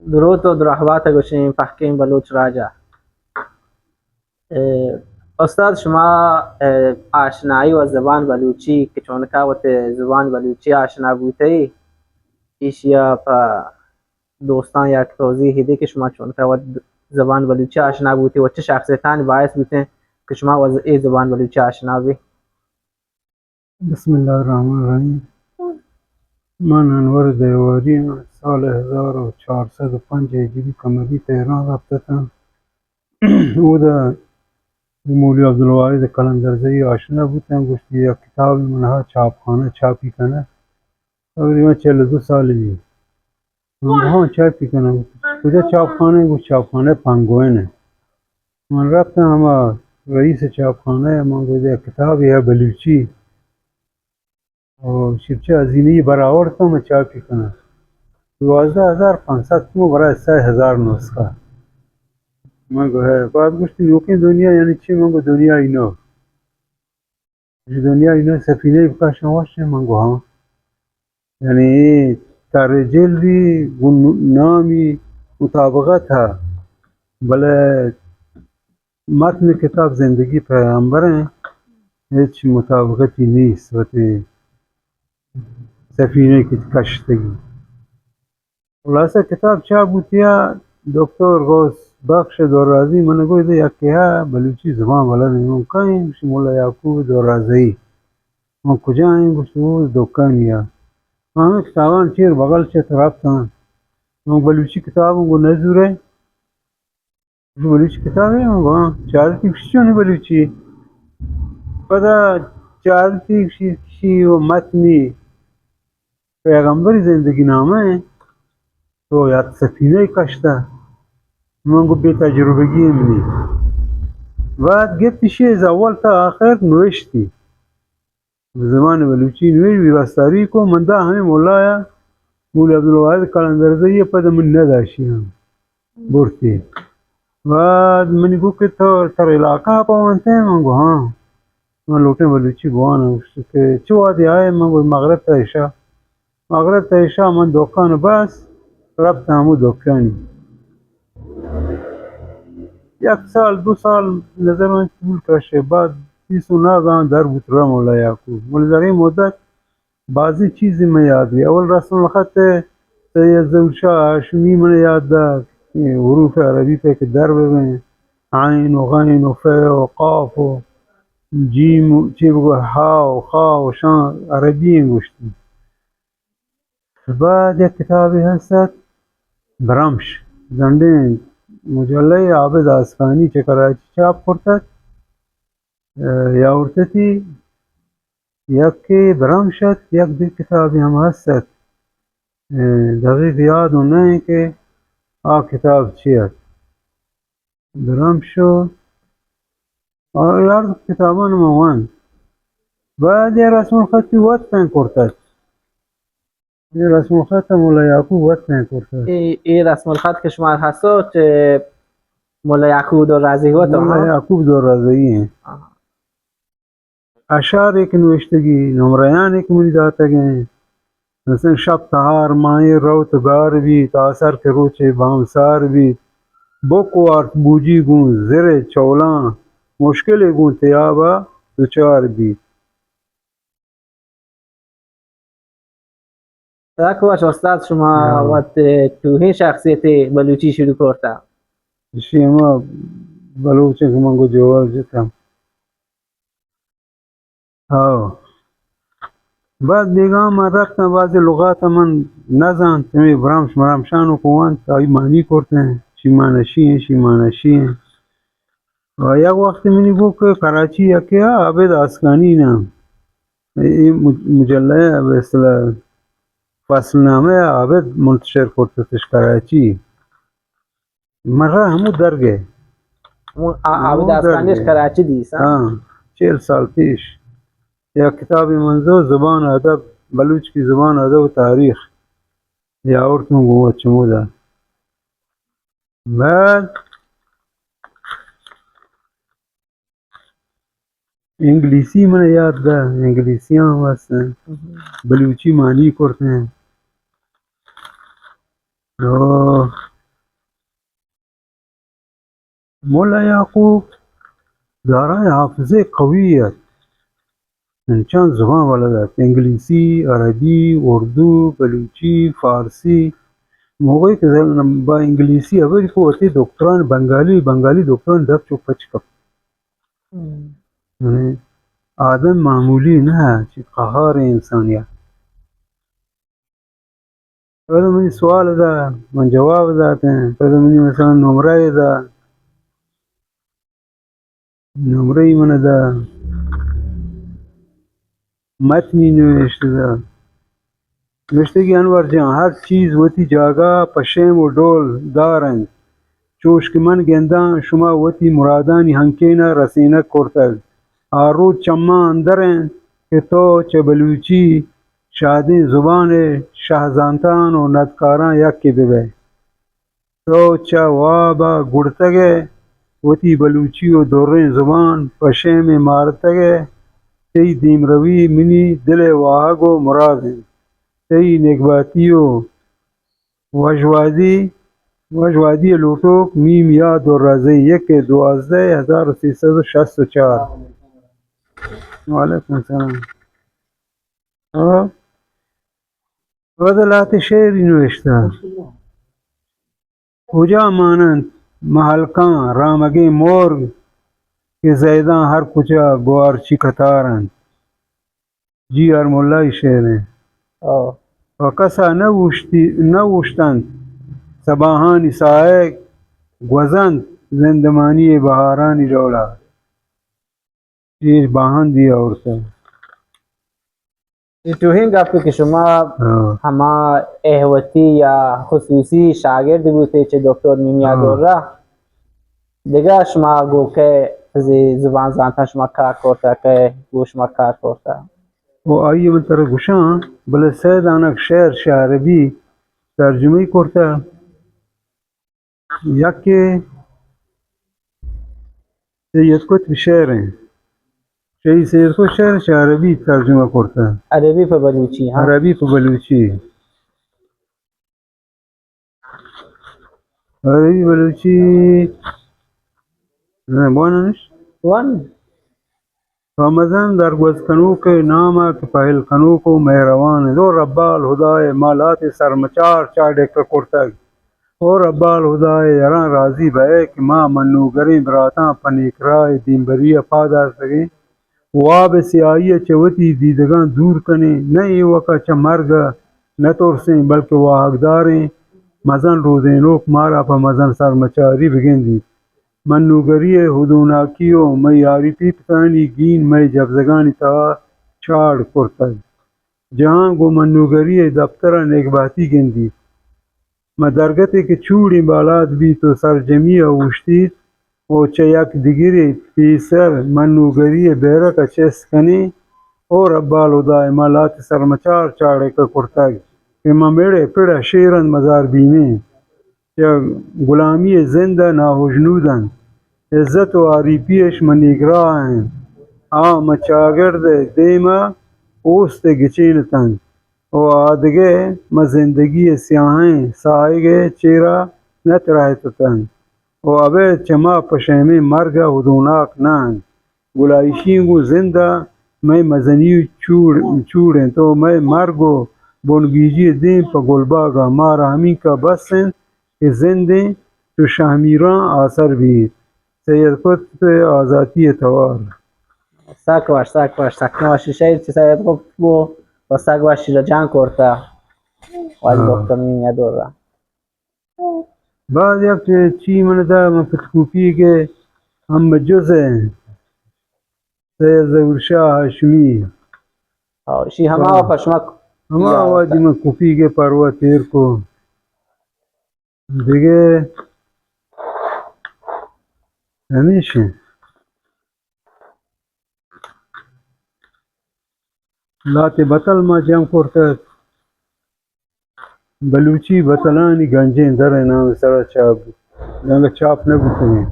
درود و رحمت گوشیم فحکیم بلوچ راجا. اه، استاد شما آشنایی و زبان بلوچی که چون که زبان بلوچی آشنا بوده ایش یا دوستان یا توضیح ده که شما چون که زبان بلوچی آشنا بوده و چه شخصیتانی باعث بوده که شما و زبان بلوچی آشنا بی؟ بسم الله الرحمن الرحیم. من انور دیواری سال 1405 هجری قمری تهران رفتم. او در مولی عبدالواحد کلندرزی آشنا بودم. گفتی یک کتاب منها چاپخانه چاپی کنه. تقریبا 42 سال دی. من ها چاپی کنم. کجا چاپخانه؟ گفت چاپخانه پنگوینه. من رفتم اما رئیس چاپخانه من گفت یک کتاب یا بلوچی و شیبچه هزینه برآوردم چاپی کنم. 12,500 تومان برای 3,000 نسخه. من گفت بعد گفتی نوکی دنیا یعنی چی؟ من گفت دنیا اینا دنیا اینا سفینه بکشن واشه. من گفت ها یعنی در جلدی نامی مطابقت ها بله متن کتاب زندگی پیغمبره هیچ مطابقتی نیست وقتی سفینه که کشتگی. خلاصه کتاب چاپ بودیا دکتر غوث بخش دورازی من گوید یکی ها بلوچی زبان بلد نیمون کهیم بشی مولا یعقوب دورازی. من کجا هیم بشی او دکانیا. من همه کتابان چیر بغل چه رفتن. من بلوچی کتابم گو نزوره. بلوچی کتابی من گو چارتی کشی چونی بلوچی پدا چارتی کشی و متنی پیغمبری زندگی نامه تو یاد سفینه کشته. من گو بی تجربگی منی. بعد گفتیش از اول تا آخر نوشتی به زبان بلوچی نوشت ویراستاری کو. من دا همه مولایا مولی عبدالواحد کلندرزی پد من نداشتیم برتی. بعد منی گو که تو تر علاقه پاونته. من گو ها من لوٹه بلوچی بوانا که چه وادی آئے. من گو مغرب تایشا مغرب تایشا من دکان بس رفت همو دکانی. یک سال دو سال نظر من طول کشه. بعد 29 در بود را مولا یعقوب. مولا در این مدت بعضی چیزی من یاد بی. اول رسم الخط سید زوشا هاشمی من یاد داد حروف عربی که در ببین عین و غین و فه و قاف و جیم و چی بگو ها و خا و شان عربی انگشتی. بعد یک کتابی هست برامش زنده مجله عابد اسفانی چه کراچی چاپ کرد یا ورتتی یکی برامشت یک دو کتابی هم هست دقیق یاد و نه که کتاب چیه برامشو یاد کتابان موان. بعد یه رسم الخطی وطن کرد. یه رسم الخط مولا یعقوب وطن کرد. این رسم الخط که شما هستو که مولا یعقوب دورازی هو تو مولا یعقوب دورازی اشعار که نوشتگی نمرایان که منی داتگی مثلا شب تهار ماهی روت بار بی تاثر که روچه بامسار بی بکوارت بوجی گون زر چولان مشکل گون تیابا دوچار بی. تاک باش استاد شما وقت توهین شخصیت بلوچی شروع کرده. شیما بلوچه که من گو جوال جتم. بعد بیگاه من رفتم بعضی لغات من نزن تمی برامش مرامشانو کوان تا ای معنی کرده چی معنشی چی معنشی. و یک وقتی منی گو که کراچی یکی عابد اسکانی نام این مجله به اصطلاح فصل نامه عابد منتشر کرده کراچی. من را همو درگه عابد اسکانیش کراچی دیست. 40 سال پیش یا کتابی منظور زبان ادب بلوچ کی زبان ادب و تاریخ یا ارتون گوه چمودا. بعد انگلیسی من یاد ده انگلیسی هم هستن بلوچی معنی کرده مولا یعقوب دارای حافظه قوی است. چند زبان بلد است: انگلیسی، عربی، اردو، بلوچی، فارسی. موقعی که با انگلیسی خبرې کوي دکتران بنگالی دکتران در چوپ پچ یعنی آدم معمولی نه چې قهار انسانیت. بعد منی سوال ده من جواب دادم. بعد منی مثلا نمره من ده متنی نوشته ده. نوشته که انور جان هر چیز وتی جاگا پشم و ڈول دارند چوش که من گندان شما وتی مرادانی هنکینا رسینه کرتل آرو چما اندرند که تو چه بلوچی شادی زبان شهزانتان و ندکاران یکی ببه تو چه وابا گرتگه وتی بلوچی و دورین زبان پشم مارتگه تی دیمروی منی دل واهگ و مرادن تی نگباتی و وجوادی لوٹوک میم یاد و رازی 1/12/1364. وعلیکم السلام. بدلات شعری نوشته کجا مانند محلکان رامگی مرغ که زیدان هر کجا گوارچی کتارند. جی ارمولای شعر و کسا نوشتند سباهانی سایه گوزند زندمانی بهارانی جولا. یہ باهان دیا اورتا تو هنگ گفتی که شما همه احوتی یا خصوصی شاگرد بودی چه دکتر میمیا دوره دیگه شما گو که زبان زانتا شما کار کرده که گو شما کار کرده و آیه من تر گوشان بله سه دانک شعر عربی ترجمه کرده. یکی سید کتب شعر سید کتب شعر عربی ترجمه کرده. عربی په بلوچی ها عربی په بلوچی نه باننش رمضان در گوزکنوک نامک پهل کنوک و مهروان دو ربال هدای مالات سرمچار چاڑک کرتگ او ربال هدای یران راضی به که ما منوگرین براتان پنیکرای دیمبری پادر سگی واب سیایی چوتی دیدگان دور کنی نه ای وقت چه مرگ نترسین بلکه واحقدارین مزن روزینوک مارا پا مزن سرمچاری بگندید منوگری هدوناکی و میاری پیپتانی گین می جبزگانی تا چاڑ کرتگ جهان گو منوگری دفتر نگباتی گندید مدرگتی که چوڑی بالات بی تو سرجمی اوشتید و چه یک دیگری پیسر منوگری بیرک چست کنی او ربال هدای مالات سرمچار چاڑک کرتگ که ممیڑ پیڑ شیرن مزار بیمه یا غلامی زنده ناهجنودن عزت و عریفیش منیگراهن مچاگرد دیما اوست گچینتن و آدگه مزندگی سیاهن سایگه چیرا نترایتتن و ابه چما پشیمه مرگ هدوناک نان گلایشینگو زنده می مزنی چوڑن تو می مرگو بونگیجی دیم پا گلباگا مارا همین که بسن که زنده تو شهمیران آثر بید. سید قطب آزادی توار ساکواش سکنواشی شاید چه سید قطب بو و ساکواشی را جان کرده ولی دکتر میمیا دوره بعد یک چی من دا من فتکوپی که هم جزه سید زورشاه هاشمی شی همه آقا شما همه آوازی من کپی که پروا تیر کو دیگه همیشه لات بطل ما جمع کرده بلوچی بطلانی گنجین در نام سر چاپ لنگه چاپ نبوده.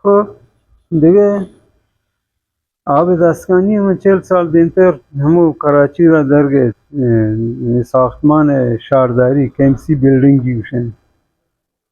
خب دیگه آب دستگانی من 40 سال دینتر همو کراچی را درگه ساختمان شهرداری KMC بیلدینگی گوشن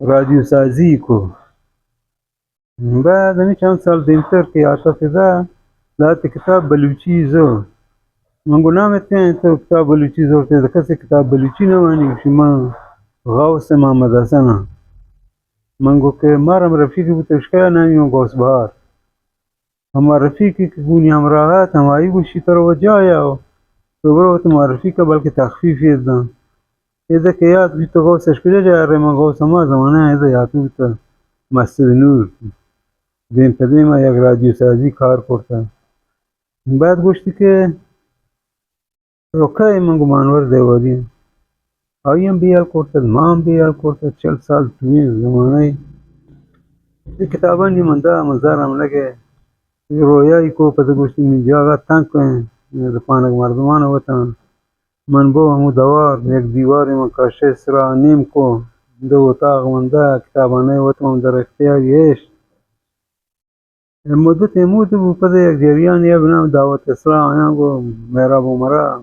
رادیو سازی کو بعد همین چند سال دیمتر که آتا فضا لات کتاب بلوچی زو من نامت کن تو کتاب بلوچی زور ته کسی کتاب بلوچی نمانی شما غوث محمد حسن من گو که مارم رفیقی بود اشکال نمیون غوث بهار اما رفیقی که گونی همراهات همایی گوشی تر و جایا و تو برو تو معرفی که بلکه تخفیف یدن ایده که یاد بیتو غوثش کجا جا ره من غوث ما زمانه ایده یادو بیتو مسجد نور دین پدیم یک رادیو سازی کار کرده بعد گوشتی که روکای من گمانور دیواری آیم بیال کرده ما هم بیال کرده 40 سال توی زمانه این کتابانی من دا مزارم لگه رویایی کو پده گوشتی من جاگا تنگ کنه دپانک مردمان وطن من با همو دوار یک دیواری من کاشه سرا نیم کو دو اتاق من دا کتابانه وطن در اختیار یشت مدت امود بود پده یک جریان یا بنام دعوت اسلام آیا گو میرا بو مرا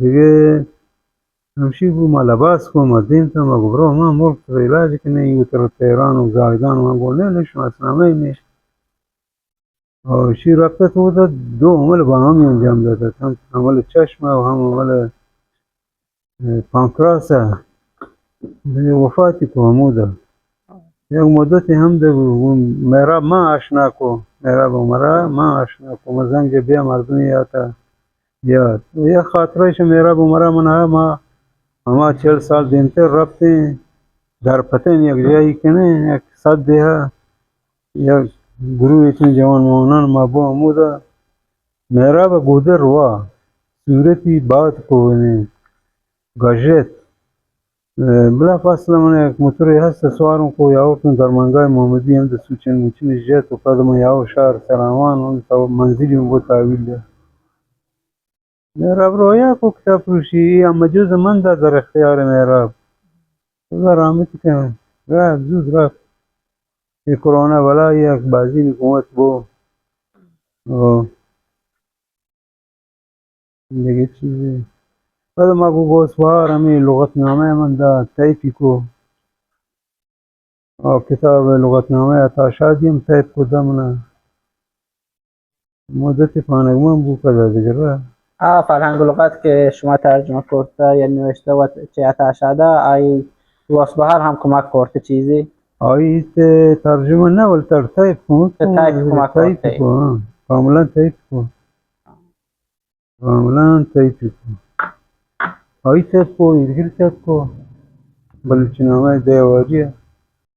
دیگه همشی بو ما لباس کو مدین تا ما گبرو ما ملک تا علاج کنه یو تر تهران و زاهدان ما گو نه نشو اسنامه نیش و شی رابطه تو دا دو عمل با هم انجام داده هم عمل چشم و هم عمل پانکراسه دیگه وفاتی کو هموده یک مدتی هم ده میراب ما آشنا کو میراب عمره ما آشنا کو مزنگ بیا مردمی یاتا یاد یک خاطرش میراب عمره من ما 40 سال دینتر رفتیم در پتن یک جایی کنه یک صد دیه یک گروه چون جوان مانان ما با عموده میراب گودر روا صورتی باد کنه گاجت بلا فاصله من یک موتوری هست سوارم کو یاورتون در منگای محمدی هم ده سوچن موچن جت و قدم یاو شهر سلامان هم تا منزلی هم بود تحویل ده میراب رویا کو کتاب فروشی اما جز من ده در اختیار میراب خدا رحمتی کنم رفت زود رفت یه کرونا بلا یک بازی حکومت بو و دیگه چیزی بعد ما گو گوس بار همی لغت نامه من ده تایپی کو کتاب لغت نامه عطا شادی هم تایپ کده منه مدتی پانگمان بو کده دیگه فرهنگ و لغت که شما ترجمه کرده یا نوشته و چه عطا شده آی واسبهر هم کمک کرده چیزی آیت ترجمه نه ولی تر تایپ کن تایپ کن کاملا تایپ کن کاملا تایپ کن آیت تایپ کو ایدگیر تایپ کو بلوچی نامه دیواریه